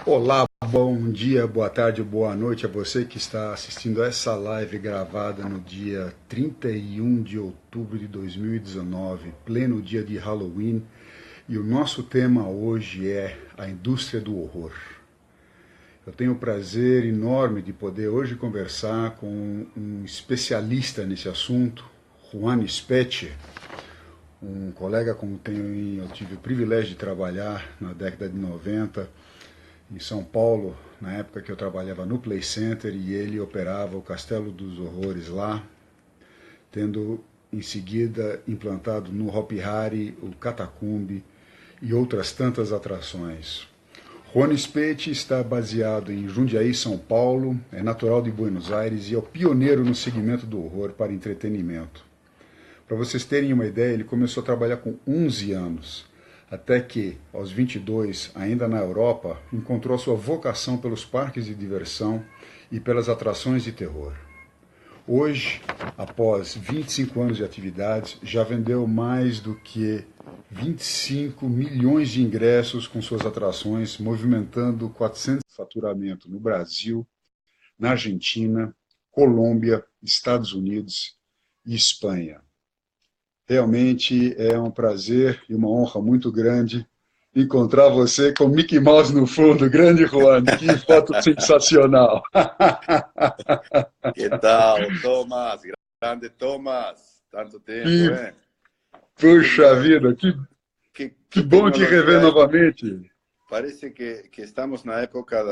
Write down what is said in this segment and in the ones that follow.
Olá, bom dia, boa tarde, boa noite a você que está assistindo essa live gravada no dia 31 de outubro de 2019, pleno dia de Halloween, e o nosso tema hoje é a indústria do horror. Eu tenho o prazer enorme de poder hoje conversar com um especialista nesse assunto, Juan Spetcher, um colega com quem eu tive o privilégio de trabalhar na década de 90 em São Paulo, na época que eu trabalhava no Play Center, e ele operava o Castelo dos Horrores lá, tendo em seguida implantado no Hopi Hari o Catacumbi e outras tantas atrações. Juan Spetch está baseado em Jundiaí, São Paulo, é natural de Buenos Aires e é o pioneiro no segmento do horror para entretenimento. Para vocês terem uma ideia, ele começou a trabalhar com 11 anos, até que, aos 22, ainda na Europa, encontrou sua vocação pelos parques de diversão e pelas atrações de terror. Hoje, após 25 anos de atividades, já vendeu mais do que 25 milhões de ingressos com suas atrações, movimentando 400 de faturamento no Brasil, na Argentina, Colômbia, Estados Unidos e Espanha. Realmente é um prazer e uma honra muito grande encontrar você com Mickey Mouse no fundo. Grande Juan, que foto sensacional. Que tal, Thomas? Grande Thomas, tanto tempo, Que, hein? Que, puxa tecno... vida, que que bom te rever tecnologia é? novamente. Parece que estamos na época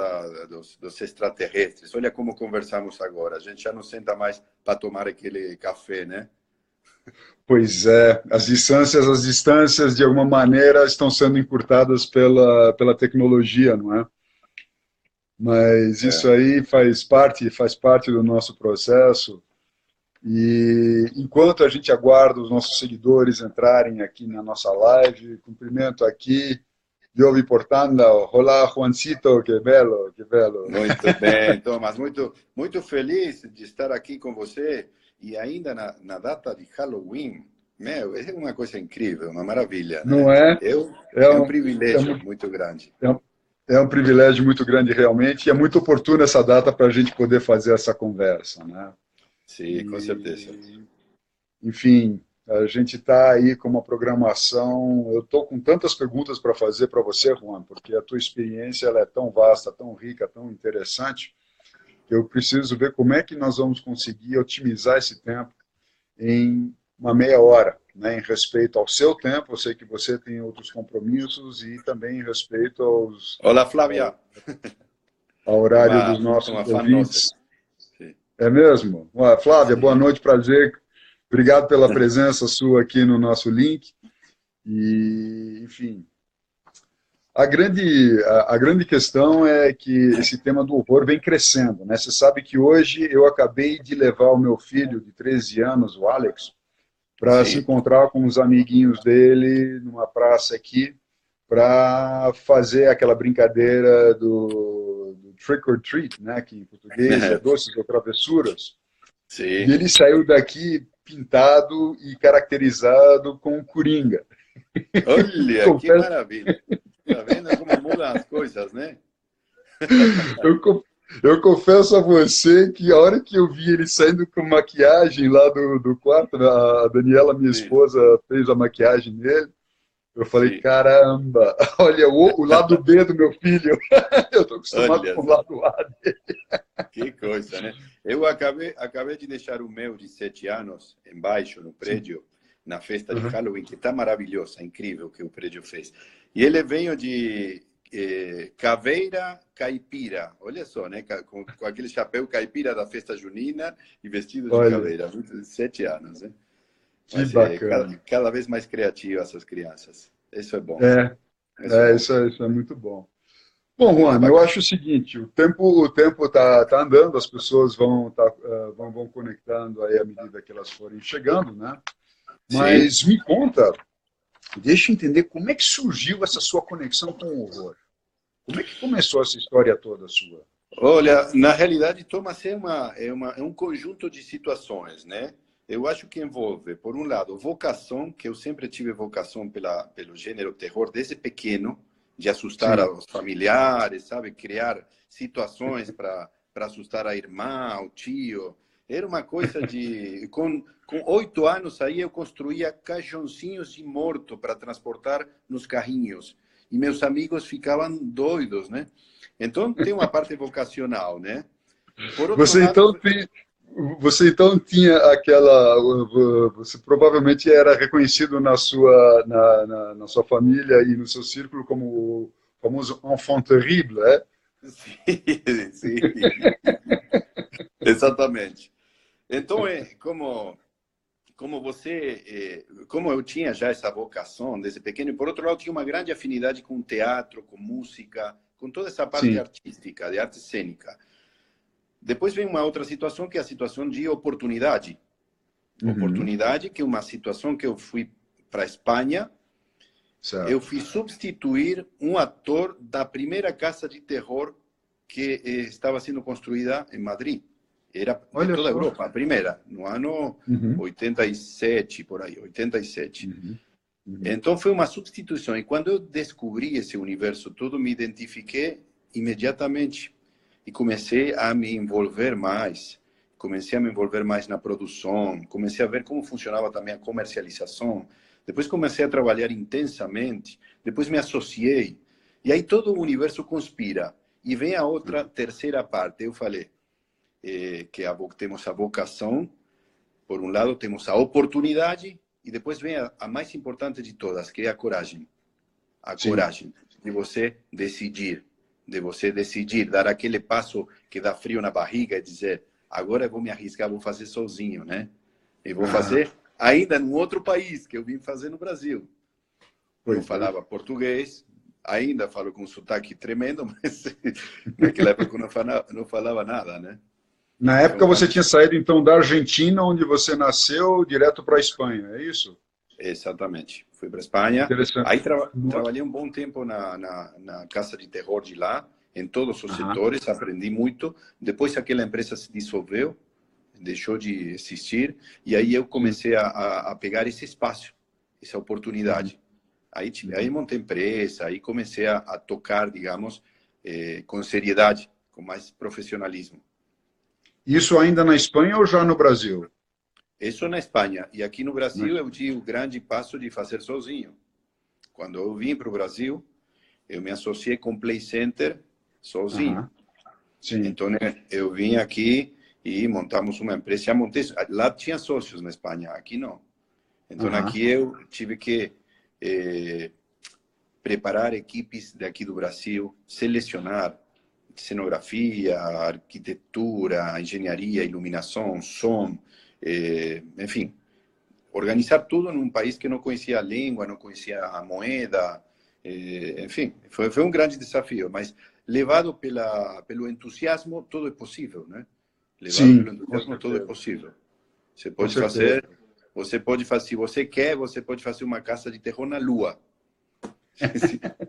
dos extraterrestres. Olha como conversamos agora. A gente já não senta mais para tomar aquele café, né? Pois é, as distâncias de alguma maneira estão sendo encurtadas pela tecnologia, não é? Mas isso É. aí faz parte do nosso processo. E enquanto a gente aguarda os nossos seguidores entrarem aqui na nossa live, cumprimento aqui Diogo Portanda. Olá, Juancito, que belo, que belo. Muito bem, Thomas. Muito feliz de estar aqui com você. E ainda na data de Halloween. Meu, é uma coisa incrível, uma maravilha, Não né? é? É É um um, é privilégio um, muito grande. é um, é um privilégio muito grande, realmente, e é muito oportuna essa data para a gente poder fazer essa conversa, né? Sim, com certeza. E, enfim, a gente está aí com uma programação. Eu estou com tantas perguntas para fazer para você, Juan, porque a tua experiência ela é tão vasta, tão rica, tão interessante, que eu preciso ver como é que nós vamos conseguir otimizar esse tempo em uma meia hora, né, em respeito ao seu tempo. Eu sei que você tem outros compromissos e também em respeito Olá, Flávia. ao É horário dos uma nossos fã nossa. ouvintes. Sim, É mesmo? Flávia, boa sim. noite, prazer. Obrigado pela presença sua aqui no nosso link. E, enfim, a grande questão é que esse tema do horror vem crescendo, né? Você sabe que hoje eu acabei de levar o meu filho de 13 anos, o Alex, para se Sim. encontrar com os amiguinhos dele numa praça aqui, para fazer aquela brincadeira do trick or treat, né? Que em português é doces ou travessuras. E Sim. ele saiu daqui pintado e caracterizado com Coringa. Olha, que Confesso, maravilha. Tá vendo como mudam as coisas, né? eu, eu confesso a você que a hora que eu vi ele saindo com maquiagem lá do quarto, né, a Daniela, minha Sim, esposa, fez a maquiagem nele. Eu falei, sim. caramba, olha o lado B do meu filho. Eu estou acostumado Olha com o só, lado A. que coisa, né? Eu acabei de deixar o meu de 7 anos embaixo no Sim. prédio, na festa de Uhum. Halloween, que está maravilhosa, incrível que o prédio fez. E ele veio de caveira caipira, olha só, né? Com aquele chapéu caipira da festa junina e vestido de Olha, caveira, 7 anos, né? que Mas bacana. cada vez mais criativas essas crianças. Isso é bom, É, isso é bom. isso é muito bom. Bom, É Juan, eu bacana. acho o seguinte, o tempo tá andando, as pessoas vão conectando aí à medida que elas forem chegando, né? Sim. Mas me conta, deixa eu entender como é que surgiu essa sua conexão com o horror. Como é que começou essa história toda sua? Olha, na realidade, Thomas é um conjunto de situações, né? Eu acho que envolve, por um lado, vocação, que eu sempre tive vocação pelo gênero terror desde pequeno. de assustar sim. os familiares, sabe? Criar situações para assustar a irmã, o tio. Era uma coisa de... Com 8 anos aí eu construía caixãozinhos de morto para transportar nos carrinhos. E meus amigos ficavam doidos, né? Então tem uma parte vocacional, né? Por outro Você lado, então tem, você então tinha aquela, você provavelmente era reconhecido na sua família e no seu círculo como o famoso enfant terrible, é? sim, sim, exatamente. Então, como você, como eu tinha já essa vocação desde pequeno, e por outro lado, tinha uma grande afinidade com teatro, com música, com toda essa parte Sim. artística, de arte cênica. Depois vem uma outra situação, que é a situação de oportunidade. Uhum. Oportunidade, que é uma situação que eu fui para a Espanha, eu Certo. fui substituir um ator da primeira casa de terror que estava sendo construída em Madrid. Era de Olha toda a só. Europa, a primeira, no ano Uhum. 87, por aí, 87. Uhum. Uhum. Então foi uma substituição. E quando eu descobri esse universo todo, me identifiquei imediatamente e comecei a me envolver mais. Comecei a me envolver mais na produção, comecei a ver como funcionava também a comercialização. Depois comecei a trabalhar intensamente, depois me associei. E aí todo o universo conspira. E vem a outra terceira parte. Eu falei que temos a vocação, por um lado temos a oportunidade, e depois vem a mais importante de todas, que é a coragem. A Sim. coragem de você decidir, dar aquele passo que dá frio na barriga e dizer, agora eu vou me arriscar, vou fazer sozinho, né? E vou Ah, fazer ainda num outro país que eu vim fazer no Brasil. Não pois é. falava português, ainda falo com um sotaque tremendo, mas naquela época não falava nada, né? Na Foi época um você grande tinha desafio. saído então da Argentina, onde você nasceu, direto para a Espanha, é isso? Exatamente. Fui para a Espanha. Interessante. Aí No- trabalhei um bom tempo na casa de terror de lá, em todos os Aham. setores, aprendi muito. Depois aquela empresa se dissolveu, deixou de existir, e aí eu Sim. comecei a pegar esse espaço, essa Uhum. oportunidade. Aí Uhum. montei empresa, aí comecei a tocar, digamos, com seriedade, com mais profissionalismo. Isso ainda na Espanha ou já no Brasil? Isso na Espanha. E aqui no Na Brasil eu Espanha. tive o grande passo de fazer sozinho. Quando eu vim para o Brasil, eu me associei com o Play Center sozinho. Aham. Sim. Então, eu vim aqui e montamos uma empresa. Já montei, lá tinha sócios na Espanha, aqui não. Então, Aham. aqui eu tive que preparar equipes daqui do Brasil, selecionar cenografia, arquitetura, engenharia, iluminação, som, enfim, organizar tudo num país que não conhecia a língua, não conhecia a moeda, enfim, foi um grande desafio, mas levado pelo entusiasmo, tudo é possível, né? Levado pelo Sim, com entusiasmo, tudo é certeza. possível. Com certeza. Você pode fazer, se você quer, você pode fazer uma casa de terror na Lua.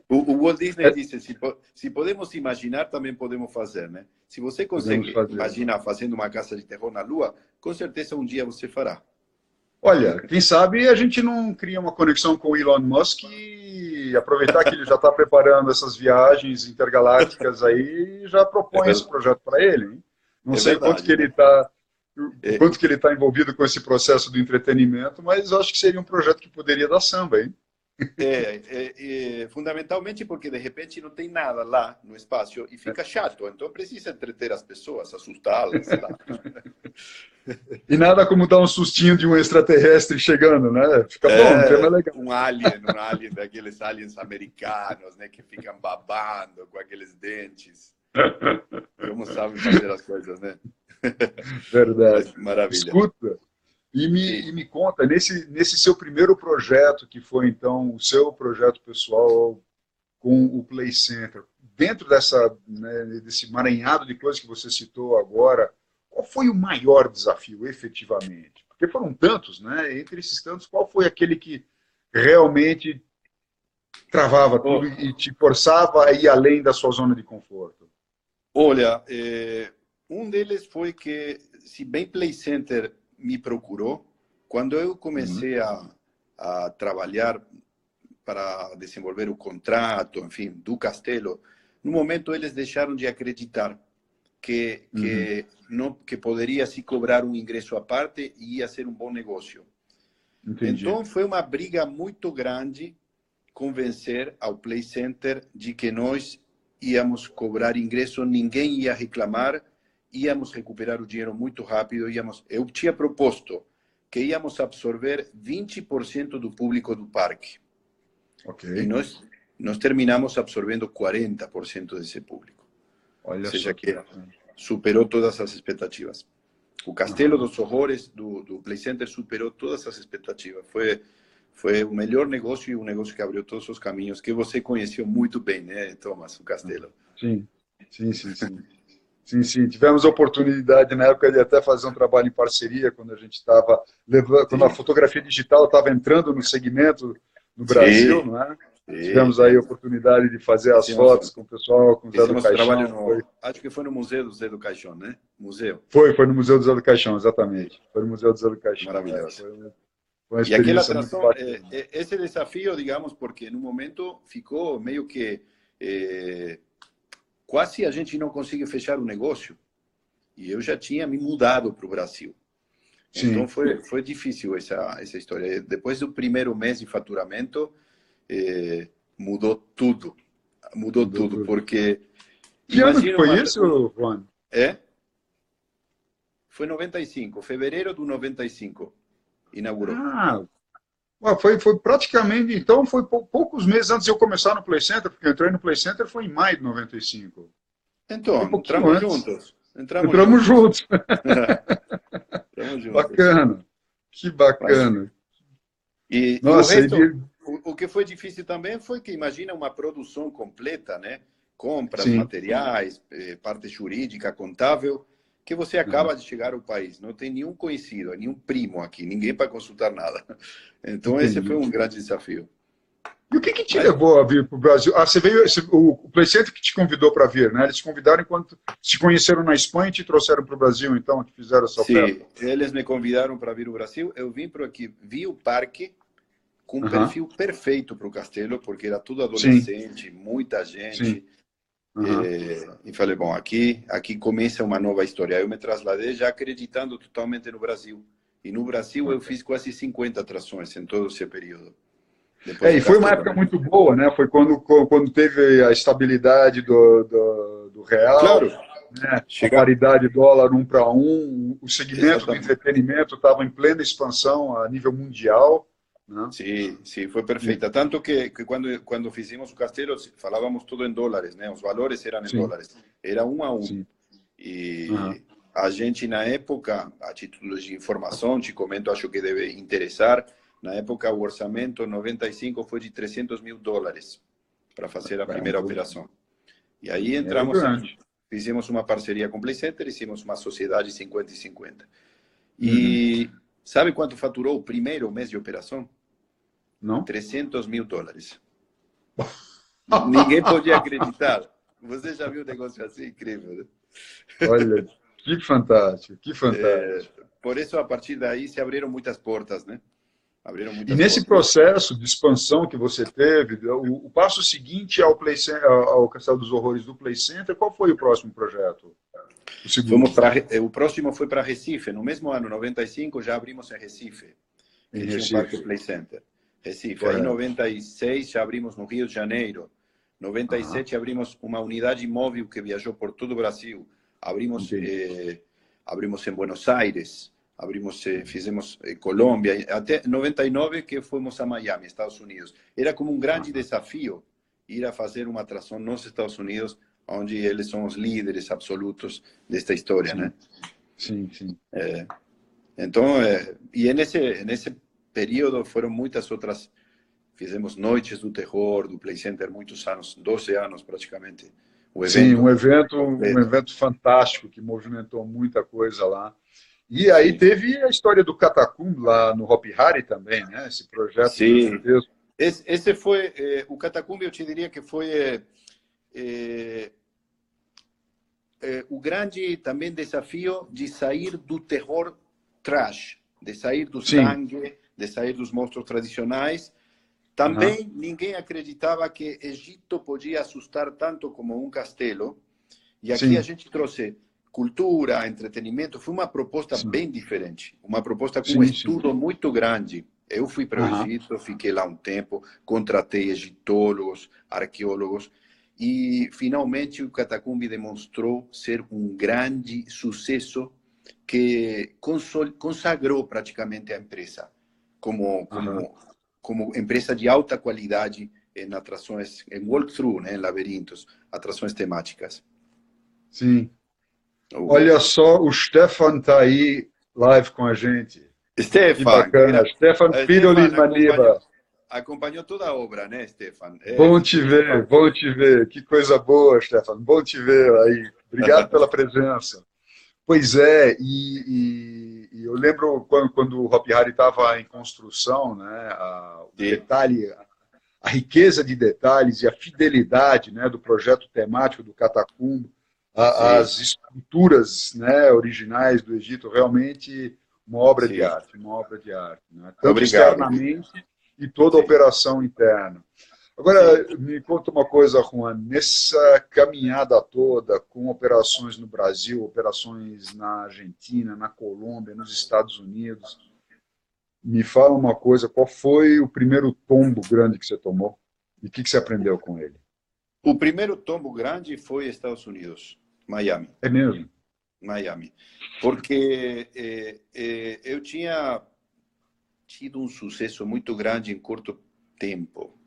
O Walt Disney É, disse, se podemos imaginar, também podemos fazer, né? Se você podemos consegue fazer. imaginar fazendo uma casa de terror na Lua, com certeza um dia você fará. Olha, quem sabe a gente não cria uma conexão com o Elon Musk e aproveitar que ele já está preparando essas viagens intergalácticas aí e já É propõe esse verdade. projeto para ele, hein? Não É sei quanto que verdade, ele né? está, o É, quanto que ele está envolvido com esse processo do entretenimento, mas eu acho que seria um projeto que poderia dar samba, hein? fundamentalmente porque de repente não tem nada lá no espaço e fica chato, então precisa entreter as pessoas, assustá-las, sei lá. E nada como dar um sustinho de um extraterrestre chegando, né? Fica bom, o tema é legal. Um alien daqueles aliens americanos, né, que ficam babando com aqueles dentes. Como sabem fazer as coisas, né? Verdade. Mas maravilha. Escuta, Sim. me conta, nesse seu primeiro projeto, que foi então o seu projeto pessoal com o Play Center, dentro desse emaranhado de coisas que você citou agora, qual foi o maior desafio, efetivamente? Porque foram tantos, né? Entre esses tantos, qual foi aquele que realmente travava tudo Oh, e te forçava a ir além da sua zona de conforto? olha, um deles foi que, se bem Play Center me procurou, quando eu Uhum. comecei a trabalhar para desenvolver o contrato, enfim, do Castelo, no momento eles deixaram de acreditar que poderia se cobrar um ingresso à parte e ia ser um bom negócio. Entendi. Então, foi uma briga muito grande convencer ao Play Center de que nós íamos cobrar ingresso, ninguém ia reclamar, íamos recuperar o dinheiro muito rápido. Eu tinha proposto que íamos absorver 20% do público do parque. Ok. E nós terminamos absorvendo 40% desse público. Olha Ou seja, só que superou todas as expectativas. O Castelo dos Horrores do Play Center superou todas as expectativas. Foi o melhor negócio e um negócio que abriu todos os caminhos, que você conheceu muito bem, né, Thomas, o Castelo? Sim, sim, sim, sim. Sim, sim. Tivemos a oportunidade na época de até fazer um trabalho em parceria quando a gente estava levando, quando a fotografia digital estava entrando no segmento no Brasil, não é? Tivemos aí a oportunidade de fazer as fotos com o pessoal, com o Zé do Caixão. Acho que foi no Museu do Zé do Caixão, né? Museu. Foi no Museu do Zé do Caixão, exatamente. Foi no Museu do Zé do Caixão. Maravilhoso. Foi uma experiência muito bacana. Esse desafio, digamos, porque no momento ficou meio que quase a gente não conseguiu fechar o negócio. E eu já tinha me mudado para o Brasil. Sim. Então foi difícil essa história. Depois do primeiro mês de faturamento, mudou tudo. Mudou tudo, porque... Que ano que foi isso, Juan? Foi 95, fevereiro do 95, inaugurou. Foi praticamente, então foi poucos meses antes de eu começar no Play Center, porque eu entrei no Play Center foi em maio de 95. Então, entramos juntos. Entramos juntos. Bacana. Que bacana. Nossa, o que foi difícil também foi que, imagina, uma produção completa, né? Compras, materiais, parte jurídica, contável, que você acaba de chegar ao país. Não tem nenhum conhecido, nenhum primo aqui, ninguém para consultar nada. Então, esse foi um grande desafio. E o que te levou a vir para o Brasil? Você veio, o Play Center que te convidou para vir, né? Eles te convidaram enquanto se conheceram na Espanha e te trouxeram para o Brasil, então, que fizeram essa oferta? Sim, eles me convidaram para vir ao Brasil. Eu vim para aqui, vi o parque com um perfil perfeito para o Castelo, porque era tudo adolescente, muita gente. E falei, bom, aqui começa uma nova história. Eu me trasladei já acreditando totalmente no Brasil. E no Brasil eu fiz quase 50 atrações em todo esse período. E foi uma época muito boa, né? Foi quando teve a estabilidade do real, claro. Né? A paridade dólar 1 para 1, o segmento do entretenimento estava em plena expansão a nível mundial. Né? Sim, foi perfeita. Tanto que quando fizemos o Castelo, falávamos tudo em dólares, né? Os valores eram em dólares. Era 1 a 1. Sim. E a gente, na época, a título de informação, te comento, acho que deve interessar, na época, o orçamento 95 foi de $300 mil para fazer a primeira operação. E aí entramos, fizemos uma parceria com o Play Center, hicimos uma sociedade 50-50. E sabe quanto faturou o primeiro mês de operação? Não. $300 mil. Ninguém podia acreditar. Você já viu um negócio assim? Incrível, né? Olha, que fantástico, que fantástico. Por isso, a partir daí, se abriram muitas portas, né? E nesse processo de expansão que você teve, o passo seguinte ao Castelo dos Horrores do Play Center, qual foi o próximo projeto? O próximo foi para Recife. No mesmo ano, 95, já abrimos em Recife. Em Recife. Um parque Play Center. Recife. Aí, em 96, já abrimos no Rio de Janeiro. Em 97, abrimos uma unidade móvel que viajou por todo o Brasil. Abrimos em Buenos Aires. Fizemos Colômbia, até 99 que fomos a Miami, Estados Unidos. Era como um grande desafio ir a fazer uma atração nos Estados Unidos, onde eles são os líderes absolutos desta história, né? Sim, sim. Então, e nesse período foram muitas outras, fizemos Noites do Terror, do Play Center, muitos anos, 12 anos praticamente. Sim, um evento fantástico, que movimentou muita coisa lá. E aí teve a história do Catacumbi lá no Hopi Hari também, né? Esse projeto. Sim. Esse foi o Catacumbi, eu te diria que foi o grande também desafio de sair do terror trash, de sair do sangue, de sair dos monstros tradicionais. Aham. Também ninguém acreditava que Egito podia assustar tanto como um castelo. E aqui a Sim, gente trouxe cultura, entretenimento. Foi uma proposta sim, bem diferente, uma proposta com um sim, sim. estudo muito grande. Eu fui para o Aham. Egito, fiquei lá um tempo, contratei egiptólogos, arqueólogos, e finalmente o Catacumbi demonstrou ser um grande sucesso que consagrou praticamente a empresa como, Aham. como, como empresa de alta qualidade em atrações, em walkthrough, né, em labirintos, atrações temáticas. Sim. O Olha só, o Stefan está aí live com a gente. Que Stefan, bacana. Stefan Stefan Fridolin Maniba. acompanhou toda a obra, né, Stefan? Bom Fiquei te muito ver, bom te ver. Que coisa boa, Stefan. Bom te ver aí. Obrigado pela presença. Pois é, e eu lembro quando o Hopi Hari estava em construção, né, o Sim, detalhe, a riqueza de detalhes e a fidelidade, né, do projeto temático do Catacumbo, sim, as esculturas, né, originais do Egito, realmente uma obra de sim. arte, uma obra de arte, né, tanto Obrigado. externamente e toda a Sim, operação interna. sim. Agora, me conta uma coisa, Juan, nessa caminhada toda, com operações no Brasil, operações na Argentina, na Colômbia, nos Estados Unidos, me fala uma coisa, qual foi o primeiro tombo grande que você tomou? E o que você aprendeu com ele? O primeiro tombo grande foi Estados Unidos, Miami. É mesmo? Miami. Porque eu tinha tido um sucesso muito grande em curto tempo.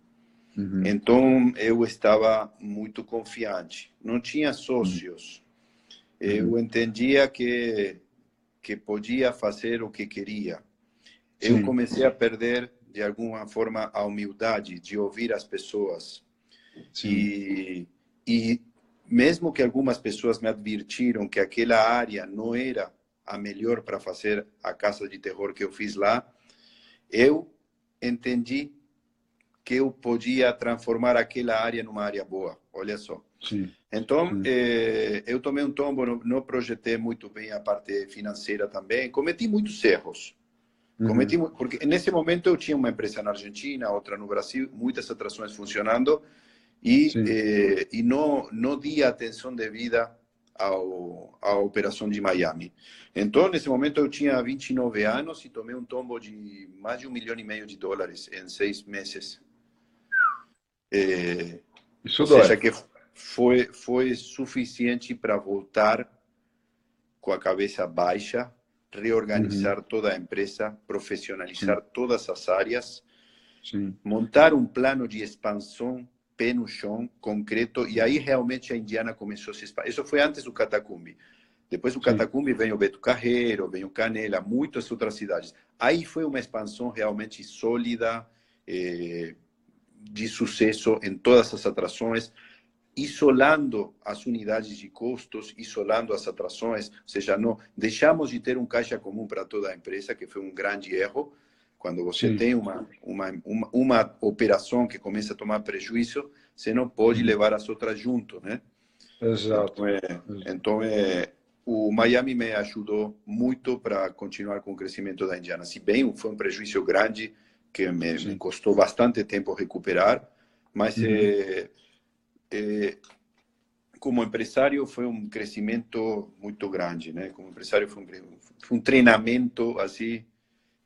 Uhum, Então, eu estava muito confiante. Não tinha uhum, sócios. Eu uhum. entendia que podia fazer o que queria. Eu Sim, comecei a perder, de alguma forma, a humildade de ouvir as pessoas. sim, E mesmo que algumas pessoas me advertiram que aquela área não era a melhor para fazer a casa de terror que eu fiz lá, eu entendi que eu podia transformar aquela área numa área boa. Olha só. sim, Então, sim. eu tomei um tombo, não projetei muito bem a parte financeira também, cometi muitos erros. Uhum, Porque nesse momento eu tinha uma empresa na Argentina, outra no Brasil, muitas atrações funcionando, sim. e não di atenção devida à operação de Miami. Então, nesse momento, eu tinha 29 anos e tomei um tombo de mais de US$ 1,5 milhão em 6 meses. Isso Ou dói. seja, que foi suficiente para voltar com a cabeça baixa, Uhum, reorganizar toda a empresa, sim, profissionalizar todas as áreas, sim, montar um plano de expansão pé no chão, concreto, e aí uhum, realmente a Indiana começou a se expandir. Isso foi antes do Catacumbi. Depois do sim, Catacumbi veio Beto Carreiro, veio Canela, muitas outras cidades. Aí foi uma expansão realmente sólida, de sucesso em todas as atrações, isolando as unidades de custos, isolando as atrações, ou seja, não deixamos de ter um caixa comum para toda a empresa, que foi um grande erro. Quando você sim. tem uma operação que começa a tomar prejuízo, você não pode Uhum. levar as outras junto, né? Exato. Então, o Miami me ajudou muito para continuar com o crescimento da Indiana. Se bem foi um prejuízo grande, que me Sim. custou bastante tempo recuperar, mas Uhum. eh, como empresário foi um crescimento muito grande, né? Como empresário foi um treinamento assim,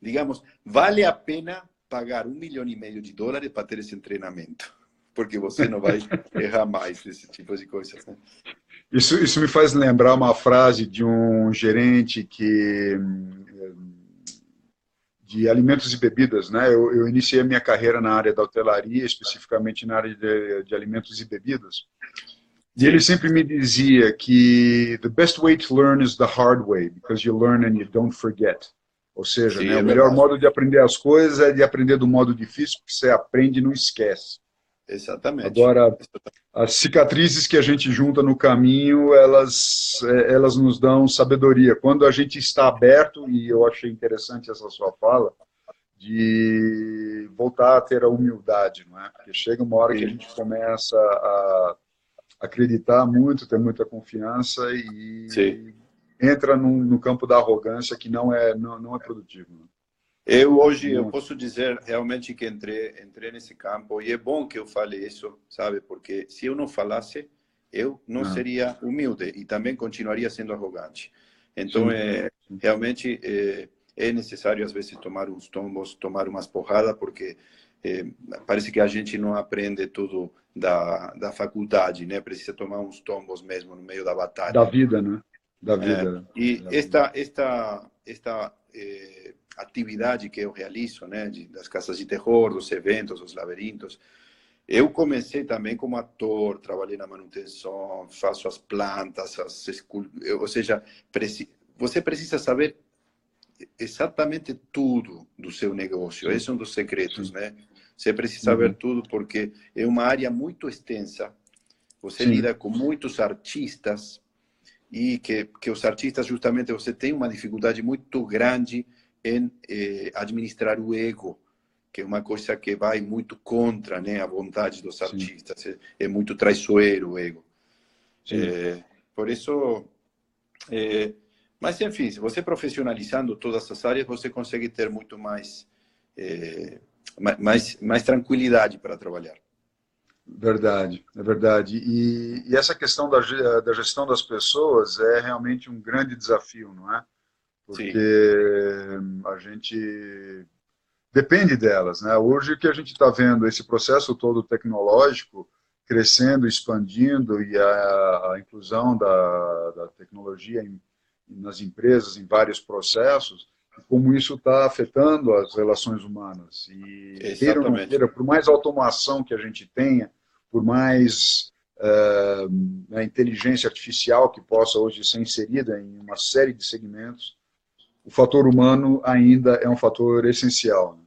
digamos, vale a pena pagar US$ 1,5 milhão para ter esse treinamento, porque você não vai errar mais esse tipo de coisas, né? Isso me faz lembrar uma frase de um gerente de alimentos e bebidas, né? Eu iniciei a minha carreira na área da hotelaria, especificamente na área de alimentos e bebidas. E ele Sim, sempre me dizia que the best way to learn is the hard way, because you learn and you don't forget. Ou seja, sim, né, é o melhor verdade. modo de aprender as coisas é de aprender do modo difícil, porque você aprende e não esquece. Exatamente. Agora, as cicatrizes que a gente junta no caminho, elas nos dão sabedoria. Quando a gente está aberto, e eu achei interessante essa sua fala, de voltar a ter a humildade, não é? Porque chega uma hora que a Sim, gente começa a acreditar muito, ter muita confiança sim. e entra no campo da arrogância que não é produtivo. Né? Eu posso dizer realmente que entrei nesse campo e é bom que eu fale isso, sabe? Porque se eu não falasse, eu não seria humilde e também continuaria sendo arrogante. Então, realmente é necessário às vezes tomar uns tombos, tomar umas porradas, porque parece que a gente não aprende tudo da faculdade, né? Precisa tomar uns tombos mesmo no meio da Da batalha. vida, né? Da vida. E esta atividade que eu realizo, né, das casas de terror, dos eventos, dos laberintos, eu comecei também como ator, trabalhei na manutenção, faço as plantas, ou seja, você precisa saber exatamente tudo do seu negócio. Esse é um dos secretos, né? Você precisa saber tudo porque é uma área muito extensa. Você lida com muitos artistas e que os artistas, justamente, você tem uma dificuldade muito grande em administrar o ego, que é uma coisa que vai muito contra, né, a vontade dos artistas. É muito traiçoeiro o ego. Por isso... mas, enfim, se você profissionalizando todas as áreas, você consegue ter muito mais tranquilidade para trabalhar. Verdade, é verdade. E essa questão da gestão das pessoas é realmente um grande desafio, não é? Porque a gente depende delas, né? Hoje que a gente está vendo esse processo todo tecnológico crescendo, expandindo e a inclusão da tecnologia nas empresas, em vários processos, como isso está afetando as relações humanas. E queira ou não queira, por mais automação que a gente tenha, por mais inteligência artificial que possa hoje ser inserida em uma série de segmentos, o fator humano ainda é um fator essencial. Né?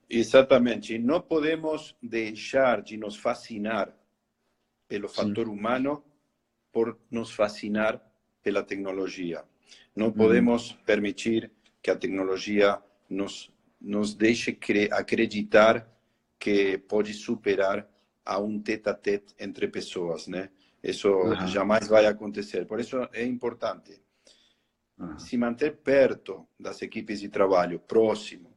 Exatamente. E não podemos deixar de nos fascinar pelo fator humano por nos fascinar pela tecnologia. Não podemos permitir que a tecnologia nos deixe acreditar que pode superar a um tete-a-tete entre pessoas, né? Isso jamais vai acontecer. Por isso é importante se manter perto das equipes de trabalho, próximo,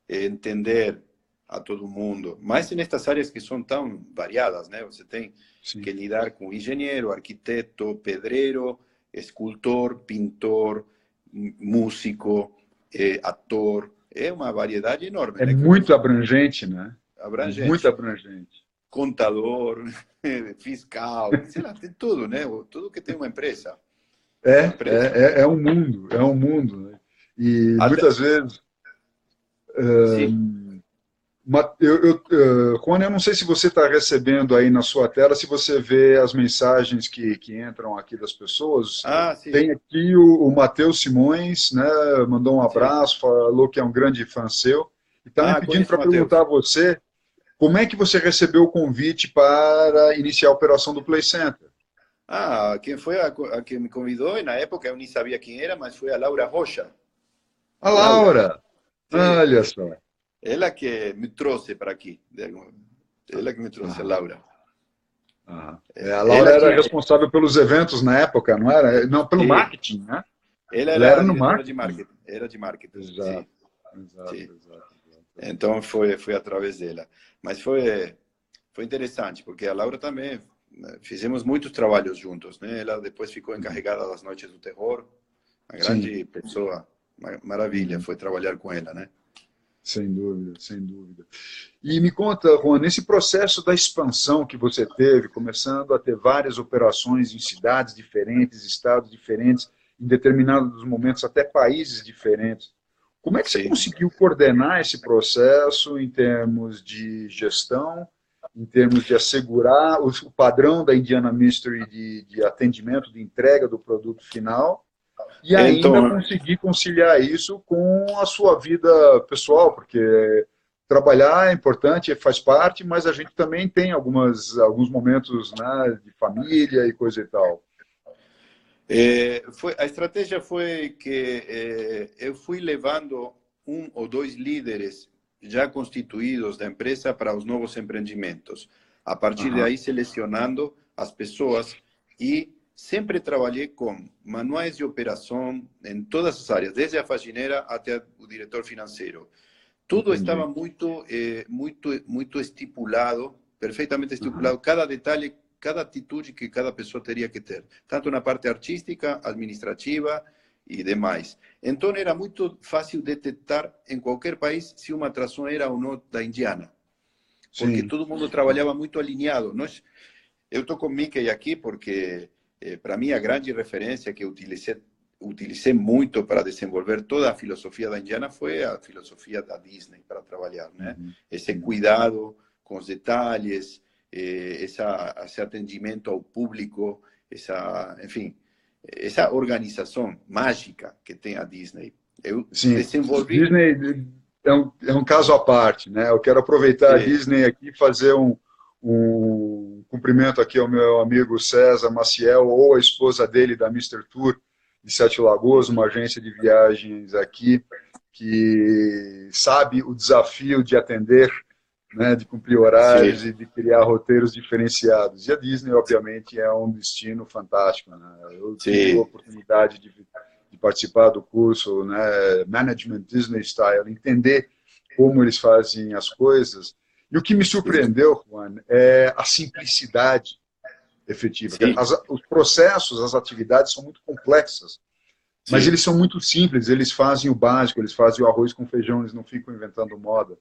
entender a todo mundo, mas nestas áreas que são tão variadas, né? Você tem que lidar com engenheiro, arquiteto, pedreiro, escultor, pintor, músico, ator. É uma variedade enorme. É né? muito abrangente, né? Abrangente. Muito abrangente. Contador, fiscal, sei lá, tem tudo, né? Tudo que tem uma empresa. É um mundo. Né? E muitas vezes... Rony, eu não sei se você está recebendo aí na sua tela, se você vê as mensagens que entram aqui das pessoas. Tem aqui o Matheus Simões, né, mandou um abraço, falou que é um grande fã seu, e está me pedindo para perguntar a você como é que você recebeu o convite para iniciar a operação do Play Center. Quem foi a que me convidou, e na época eu nem sabia quem era, mas foi a Laura Rocha. A Laura! Olha só. Ela que me trouxe para aqui. Ela que me trouxe, a Laura. A Laura era responsável pelos eventos na época, não era? Não, pelo marketing, né? Ela era no marketing. Era de marketing. Exato. Então foi através dela. Mas foi interessante, porque a Laura também fizemos muitos trabalhos juntos, né? Ela depois ficou encarregada das Noites do Terror. Uma grande pessoa, maravilha, foi trabalhar com ela, né? Sem dúvida, sem dúvida. E me conta, Juan, nesse processo da expansão que você teve, começando a ter várias operações em cidades diferentes, estados diferentes, em determinados momentos até países diferentes, como é que você conseguiu coordenar esse processo em termos de gestão, em termos de assegurar o padrão da Indiana Mystery de atendimento, de entrega do produto final, e ainda conseguir conciliar isso com a sua vida pessoal, porque trabalhar é importante, faz parte, mas a gente também tem alguns momentos, né, de família e coisa e tal. A estratégia foi que eu fui levando 1 ou 2 líderes já constituídos da empresa para os novos empreendimentos. A partir de aí, selecionando as pessoas e sempre trabalhei com manuais de operação em todas as áreas, desde a faxineira até o diretor financeiro. Tudo estava muito estipulado, perfeitamente estipulado, cada detalhe, cada atitude que cada pessoa teria que ter, tanto na parte artística, administrativa e demais. Então, era muito fácil detectar em qualquer país se uma atração era ou não da indiana, porque todo mundo trabalhava muito alinhado. Eu estou com o Mickey aqui porque, para mim, a grande referência que eu utilicei muito para desenvolver toda a filosofia da indiana foi a filosofia da Disney para trabalhar, né? Esse cuidado com os detalhes, esse atendimento ao público, enfim, essa organização mágica que tem a Disney. Eu desenvolvi... Disney é um caso à parte, né? Eu quero aproveitar a Disney aqui e fazer um cumprimento aqui ao meu amigo César Maciel, ou a esposa dele, da Mister Tour, de Sete Lagoas, uma agência de viagens aqui, que sabe o desafio de atender, né, de cumprir horários e de criar roteiros diferenciados. E a Disney, obviamente, é um destino fantástico, né? Eu tive a oportunidade de participar do curso, né, Management Disney Style, entender como eles fazem as coisas. E o que me surpreendeu, Juan, é a simplicidade efetiva. Os processos, as atividades são muito complexas, mas eles são muito simples, eles fazem o básico, eles fazem o arroz com feijão, eles não ficam inventando moda.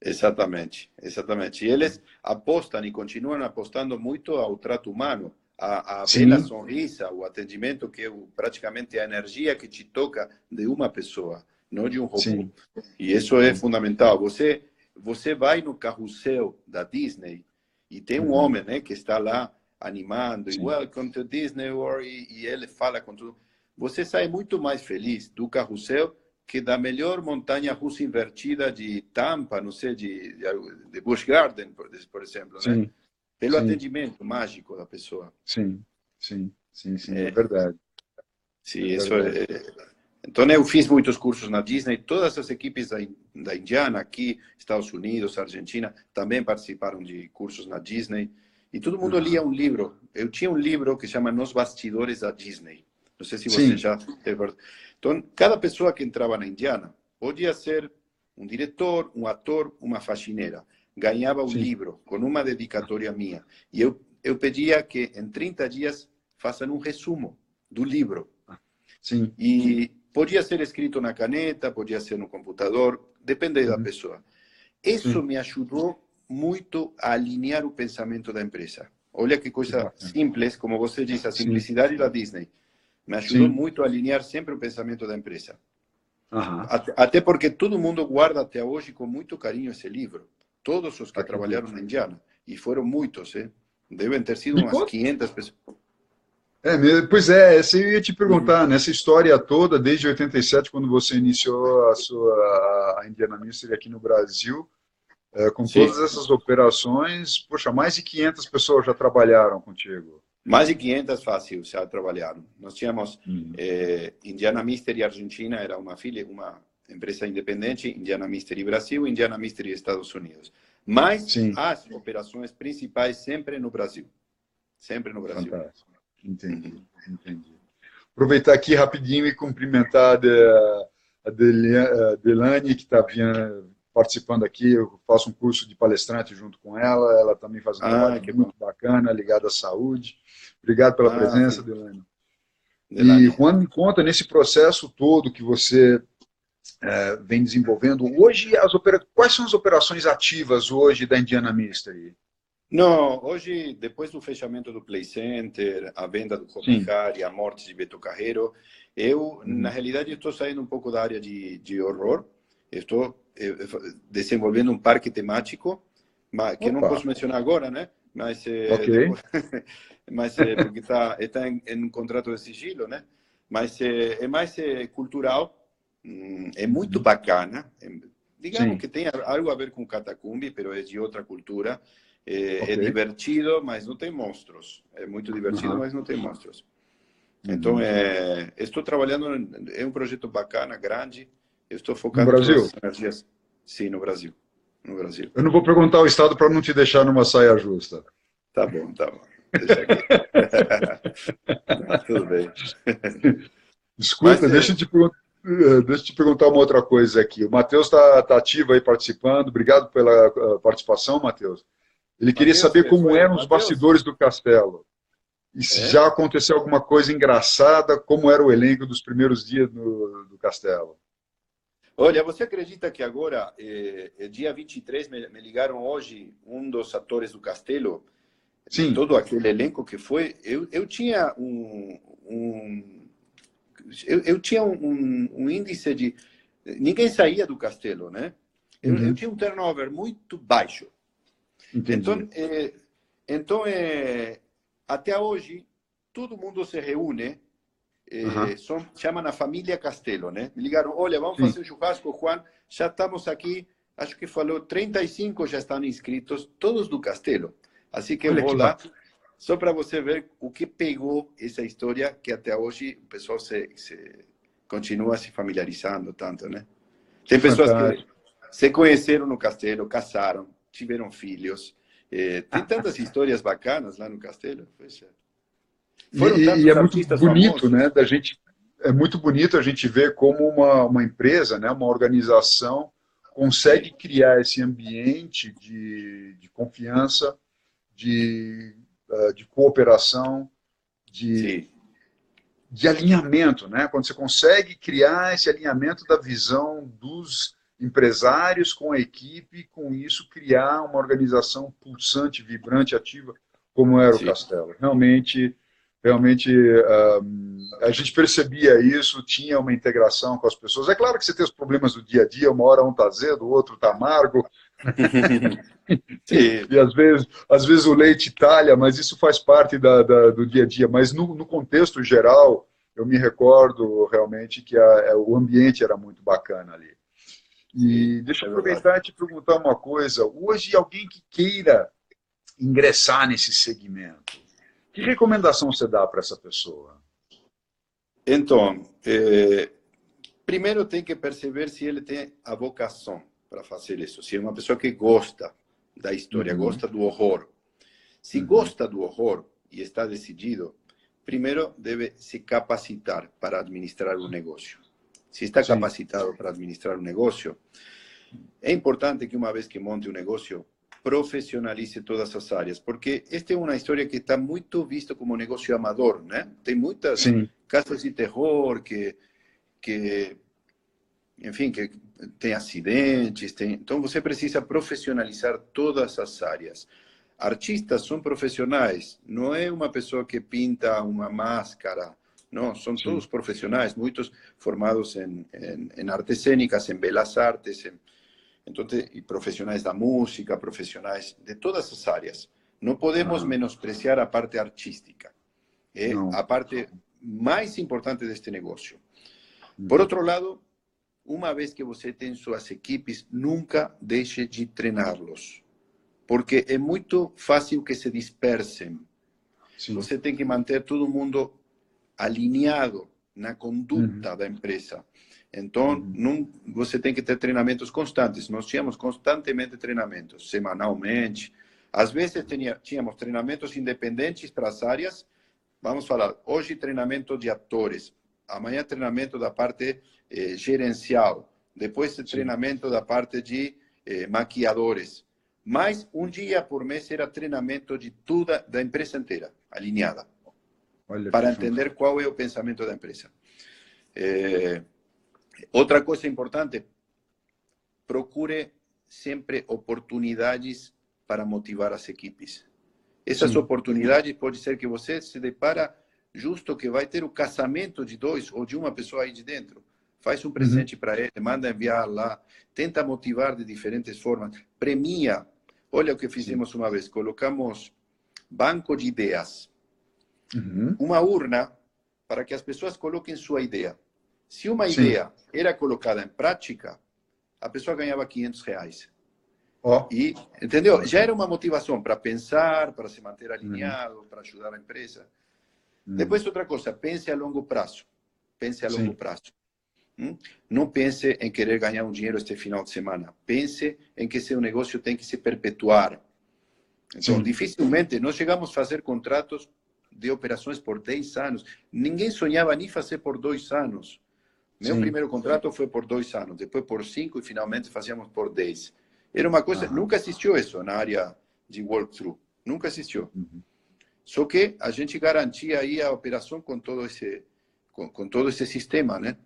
Exatamente, exatamente. E eles apostam e continuam apostando muito ao trato humano, a bela sonrisa, o atendimento, que é praticamente a energia que te toca de uma pessoa, não de um robô. E isso é fundamental. Você vai no carrossel da Disney e tem um homem, né, que está lá animando, e welcome to Disney World, e ele fala com tudo. Você sai muito mais feliz do carrossel que da melhor montanha russa invertida de Tampa, não sei, de Busch Garden, por exemplo, né? Pelo atendimento mágico da pessoa. É verdade. Sim, isso é. Então, eu fiz muitos cursos na Disney, todas as equipes da Indiana, aqui, Estados Unidos, Argentina, também participaram de cursos na Disney, e todo mundo lia um livro. Eu tinha um livro que chama Nos Bastidores da Disney. Não sei se você já teve. Então, cada pessoa que entrava na Indiana podia ser um diretor, um ator, uma faxineira. Ganhava um livro com uma dedicatória minha. E eu pedia que, em 30 dias, façam um resumo do livro. E podia ser escrito na caneta, podia ser no computador, depende da pessoa. Isso me ajudou muito a alinhar o pensamento da empresa. Olha que coisa simples, como você disse, a simplicidade da Disney. Me ajudou muito a alinhar sempre o pensamento da empresa. Até porque todo mundo guarda até hoje com muito carinho esse livro. Todos os que trabalharam na Indiana. E foram muitos, hein? Devem ter sido umas 500 pessoas. Pois é, essa eu ia te perguntar, nessa história toda, desde 87, quando você iniciou a Indiana Mystery aqui no Brasil, com todas essas operações, poxa, mais de 500 pessoas já trabalharam contigo. Mais de 500 fácil já trabalharam. Nós tínhamos Indiana Mystery Argentina, era uma empresa independente, Indiana Mystery Brasil, Indiana Mystery Estados Unidos. Mas as operações principais sempre no Brasil. Sempre no Brasil. Fantástico. Entendi. Aproveitar aqui rapidinho e cumprimentar a Delane, que está participando aqui. Eu faço um curso de palestrante junto com ela. Ela também faz um trabalho muito bacana, ligado à saúde. Obrigado pela presença, Delane. E quando me conta, nesse processo todo que você vem desenvolvendo, hoje, quais são as operações ativas hoje da Indiana Mystery? Não, hoje, depois do fechamento do Play Center, a venda do Hopi Hari, a morte de Beto Carreiro, eu, na realidade, estou saindo um pouco da área de horror. Estou desenvolvendo um parque temático, que não posso mencionar agora, né? Mas, mas porque está em um contrato de sigilo, né? Mas é mais cultural, é muito bacana. Digamos que tem algo a ver com Catacumbi, mas é de outra cultura. É divertido, mas não tem monstros. É muito divertido, mas não tem monstros. Então, estou trabalhando, é um projeto bacana, grande. Eu estou focado no Brasil? Todas as energias. Sim, no Brasil. No Brasil. Eu não vou perguntar o estado para não te deixar numa saia justa. Tá bom, tá bom. Deixa aqui. Não, tudo bem. Mas Escuta, deixa eu te perguntar uma outra coisa aqui. O Matheus está ativo aí participando. Obrigado pela participação, Matheus. Ele queria Matheus, saber que como foi? eram os Matheus? bastidores do Castelo. E se É? já aconteceu alguma coisa engraçada, como era o elenco dos primeiros dias do Castelo. Olha, você acredita que agora, dia 23, me ligaram hoje um dos atores do Castelo, de Sim, todo aquele elenco que foi, eu tinha eu tinha um índice de... Ninguém saía do Castelo, né? Eu uhum, tinha um turnover muito baixo. Então, entendi. até hoje, todo mundo se reúne, Aham, chamam a família Castelo, né? Me ligaram, olha, vamos sim, fazer um churrasco, Juan, já estamos aqui, acho que falou 35 já estão inscritos, todos do Castelo. Assim que eu olha vou que lá, bacana. só para você ver o que pegou essa história, que até hoje o pessoal continua se familiarizando tanto, né? Que Tem pessoas que fantástico. se conheceram no Castelo, casaram, tiveram filhos. Tem tantas histórias bacanas lá no Castelo. Poxa. Foram E tantos é muito artistas bonito, né, famosos. da gente, é muito bonito a gente ver como uma empresa, né, uma organização consegue Sim, criar esse ambiente de confiança, de cooperação, de, sim, de alinhamento, né? Quando você consegue criar esse alinhamento da visão dos empresários com a equipe, e com isso criar uma organização pulsante, vibrante, ativa, como era o sim. Castelo. Realmente, a gente percebia isso, tinha uma integração com as pessoas. É claro que você tem os problemas do dia a dia, uma hora um está azedo, o outro está amargo, Sim, e às vezes o leite talha, mas isso faz parte do dia a dia. Mas no contexto geral, eu me recordo realmente que o ambiente era muito bacana ali. sim, E deixa é eu verdade. aproveitar e te perguntar uma coisa. Hoje, alguém que queira ingressar nesse segmento, que recomendação você dá para essa pessoa? Então, primeiro tem que perceber se ele tem a vocação para fazer isso. Se é uma pessoa que gosta da história, Uhum, gosta do horror. Se uhum, gosta do horror e está decidido, primeiro deve se capacitar para administrar um negócio. Se está sim, capacitado para administrar um negócio, é importante que uma vez que monte um negócio, profissionalize todas as áreas, porque esta é uma história que está muito visto como negócio amador, né? Tem muitas sim. casas de terror que enfim, que tem acidentes, então você precisa profissionalizar todas as áreas. Artistas são profissionais, não é uma pessoa que pinta uma máscara, não, são Sim. todos profissionais, muitos formados em artes cênicas, em belas artes, então, e profissionais da música, profissionais de todas as áreas. Não podemos Aham. menospreciar a parte artística, é Não. a parte mais importante deste negócio. Por Uhum. outro lado, uma vez que você tem suas equipes, nunca deixe de treiná-los, porque é muito fácil que se dispersem. Sim. Você tem que manter todo mundo alinhado na Uhum. conduta da empresa. Então, Uhum. você tem que ter treinamentos constantes. Nós tínhamos constantemente treinamentos, semanalmente. Às vezes tínhamos treinamentos independentes para as áreas. Vamos falar, hoje treinamento de atores, amanhã treinamento da parte gerencial, depois Sim. treinamento da parte de maquiadores. Mais um dia por mês era treinamento de toda da empresa inteira, alinhada, Olha que para fantástico. entender qual é o pensamento da empresa. Outra coisa importante, procure sempre oportunidades para motivar as equipes. Essas Sim. oportunidades pode ser que você se depara justo que vai ter o casamento de dois ou de uma pessoa aí de dentro. Faz um Uhum. presente para ele, manda enviar lá, tenta motivar de diferentes formas, premia. Olha o que Sim. fizemos uma vez, colocamos banco de ideias, Uhum. uma urna para que as pessoas coloquem sua ideia. Se uma Sim. ideia era colocada em prática, a pessoa ganhava R$ 500. Ó, E, entendeu? Já era bacana. uma motivação para pensar, para se manter Uhum. alinhado, para ajudar a empresa. Uhum. Depois, outra coisa, pense a longo prazo. Pense a longo Sim. prazo. Não pense em querer ganhar um dinheiro este final de semana. Pense em que seu negócio tem que se perpetuar. Então, Sim. dificilmente, nós chegamos a fazer contratos de operações por 10 anos. Ninguém sonhava nem fazer por 2 anos. Meu Sim. primeiro contrato foi por 2 anos, depois por 5 e finalmente fazíamos por 10. Era uma coisa, Aham. nunca existiu isso na área de walkthrough. Nunca existiu. Uhum. Só que a gente garantia aí a operação com todo esse sistema, né?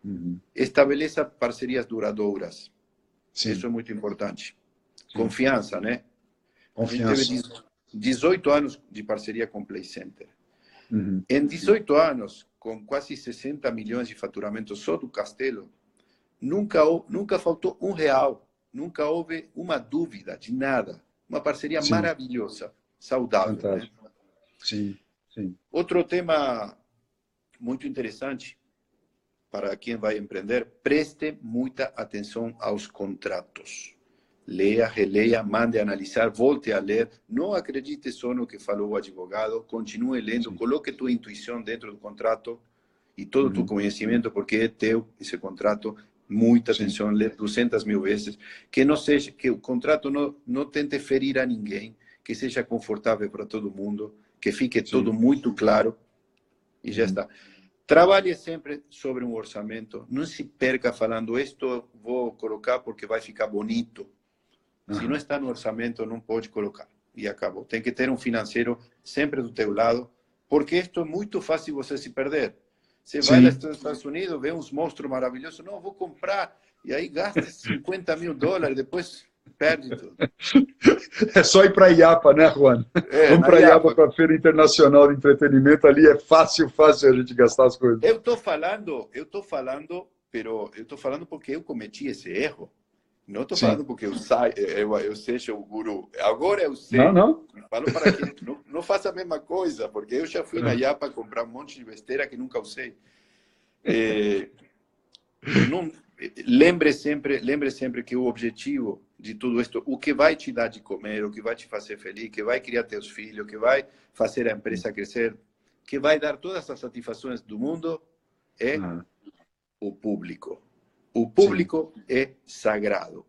Uhum. Estabeleça parcerias duradouras. Sim. Isso é muito importante. Sim. Confiança, né? A gente teve Confiança. 18 anos de parceria com o Play Center. Uhum. Em 18 anos, com quase 60 milhões de faturamento só do Castelo, nunca faltou R$ 1. Nunca houve uma dúvida de nada. Uma parceria Sim. maravilhosa, saudável, né? Fantástico. Sim. Sim. Outro tema muito interessante para quem vai empreender, preste muita atenção aos contratos. Leia, releia, mande analisar, volte a ler. Não acredite só no que falou o advogado, continue lendo, Sim. coloque tua intuição dentro do contrato e todo o teu Uhum. conhecimento, porque é teu esse contrato. Muita Sim. atenção, lê 200 mil vezes. Que não seja, que o contrato não tente ferir a ninguém, que seja confortável para todo mundo, que fique Sim. tudo muito claro e já Uhum. está. Trabalhe sempre sobre um orçamento. Não se perca falando, isto vou colocar porque vai ficar bonito. Se não Aham. está no orçamento, não pode colocar. E acabou. Tem que ter um financeiro sempre do teu lado, porque isto é muito fácil você se perder. Você vai lá Sim. nos Estados Unidos, vê uns monstros maravilhosos, não, vou comprar, e aí gasta $50 mil, depois perde tudo. É só ir para a IAPA, né, Juan? É, Vamos na para a IAPA, IAPA. para a Feira Internacional de Entretenimento. Ali é fácil, fácil a gente gastar as coisas. Eu estou falando, pero eu estou falando porque eu cometi esse erro. Não estou Sim. falando porque eu seja o guru. Agora eu Não, sei. não. Falo para que não faça a mesma coisa, porque eu já fui na Aham. IAPA comprar um monte de besteira que nunca usei. Não, lembre sempre que o objetivo de tudo isso, o que vai te dar de comer, o que vai te fazer feliz, que vai criar teus filhos, que vai fazer a empresa crescer, que vai dar todas as satisfações do mundo, é Aham. o público. O Sim. público é sagrado.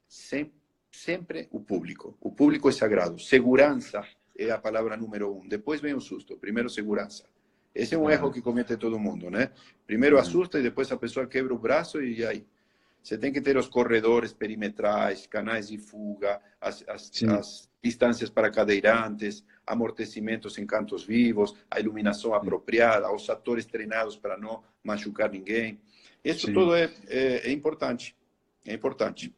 Sempre o público. O público é sagrado. Segurança é a palavra número 1. Depois vem o susto. Primeiro, segurança. Esse é um erro Aham. que comete todo mundo, né? Primeiro Aham. assusta e depois a pessoa quebra o braço e aí. Você tem que ter os corredores perimetrais, canais de fuga, Sim. as distâncias para cadeirantes, amortecimentos em cantos vivos, a iluminação Sim. apropriada, os atores treinados para não machucar ninguém. Isso Sim. tudo é importante. É importante.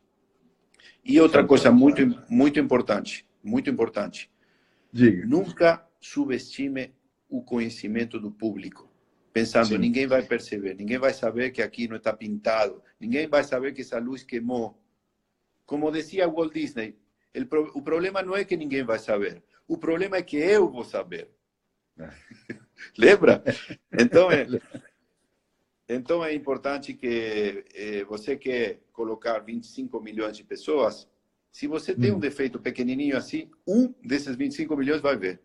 E outra coisa Fantástico. muito importante. Diga. Nunca subestime o conhecimento do público. Pensando, Sim. ninguém vai perceber, ninguém vai saber que aqui não está pintado, ninguém vai saber que essa luz queimou. Como dizia Walt Disney, o problema não é que ninguém vai saber, o problema é que eu vou saber. É. Lembra? Então é importante que você quer colocar 25 milhões de pessoas, se você tem um Uhum. defeito pequenininho assim, um desses 25 milhões vai ver.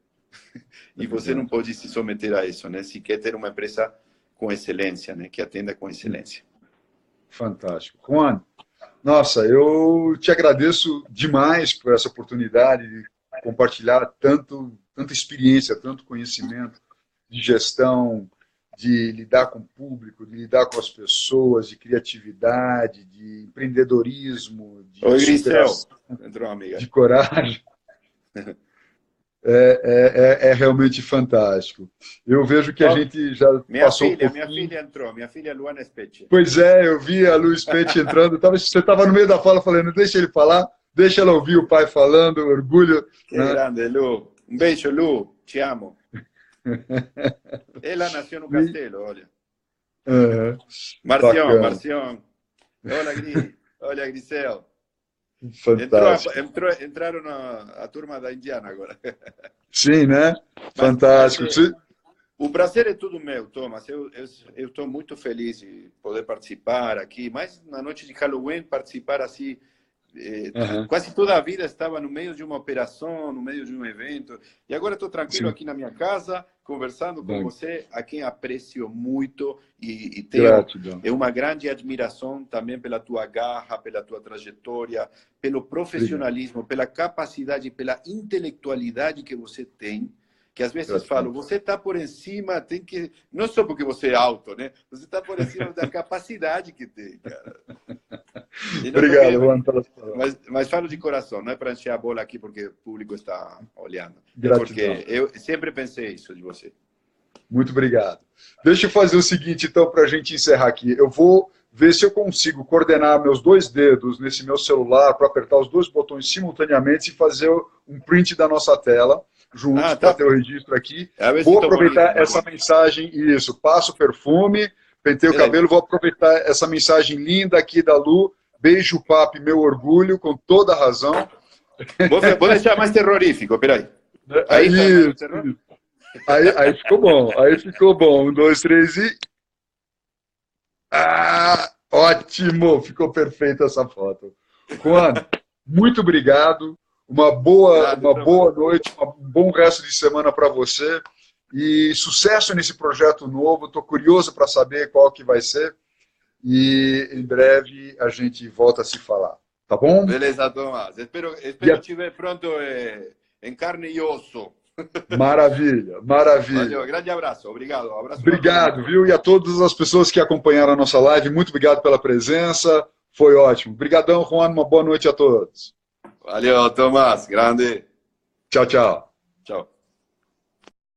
É E você não verdade. pode se someter a isso, né? Se quer ter uma empresa com excelência, né? Que atenda com excelência. Fantástico. Juan, nossa, eu te agradeço demais por essa oportunidade de compartilhar tanta experiência, tanto conhecimento de gestão, de lidar com o público, de lidar com as pessoas, de criatividade, de empreendedorismo, de Oi, Grisel. superação, Entrou uma amiga. de coragem. É realmente fantástico. Eu vejo que a Ó, gente já passou um minha pouquinho. filha entrou, minha filha Luana Specchi. Pois é, eu vi a Lu Spete entrando. Você estava no meio da fala falando, deixa ele falar, deixa ela ouvir o pai falando, orgulho. Que Né? grande, Lu. Um beijo, Lu. Te amo. Ela nasceu no Castelo, olha. Uhum. Marcião, Bacana, Marcião. Olha, Gris. Olha, Grisel. fantástico. Entraram a turma da Indiana agora. Sim, né? Mas Fantástico. o prazer é tudo meu, Thomas. Eu estou muito feliz de poder participar aqui. Mas na noite de Halloween, participar assim. Uhum. Quase toda a vida estava no meio de uma operação, no meio de um evento. E agora estou tranquilo Sim. aqui na minha casa, conversando com Bem. você, a quem aprecio muito e tenho Gratidão. uma grande admiração também pela tua garra, pela tua trajetória, pelo profissionalismo, pela capacidade, pela intelectualidade que você tem, que às vezes Gratidão. falo, você está por cima, tem que... Não só porque você é alto, né? Você está por cima da capacidade que tem, cara. Obrigado, Juan, pelas palavras. Mas falo de coração, não é para encher a bola aqui porque o público está olhando. É Gratidão. porque eu sempre pensei isso de você. Muito obrigado. Deixa eu fazer o seguinte, então, para a gente encerrar aqui. Eu vou ver se eu consigo coordenar meus 2 dedos nesse meu celular para apertar os 2 botões simultaneamente e fazer um print da nossa tela juntos para ter o registro aqui. Vou aproveitar essa mensagem, isso, passo perfume, pentei o cabelo, vou aproveitar essa mensagem linda aqui da Lu, beijo, papi, meu orgulho, com toda a razão. Vou deixar mais terrorífico, peraí. Aí ficou bom, aí ficou bom. 1, 2, 3 e... Ah, ótimo! Ficou perfeita essa foto. Juan, muito obrigado. Uma boa noite, um bom resto de semana para você. E sucesso nesse projeto novo. Estou curioso para saber qual que vai ser. E em breve a gente volta a se falar. Tá bom? Beleza, Tomás. Espero te ver pronto em carne e osso. Maravilha, maravilha. Valeu, grande abraço, obrigado. Abraço. Obrigado, viu? E a todas as pessoas que acompanharam a nossa live, muito obrigado pela presença. Foi ótimo. Obrigadão, Juan. Uma boa noite a todos. Valeu, Tomás. Grande. Tchau, tchau. Tchau.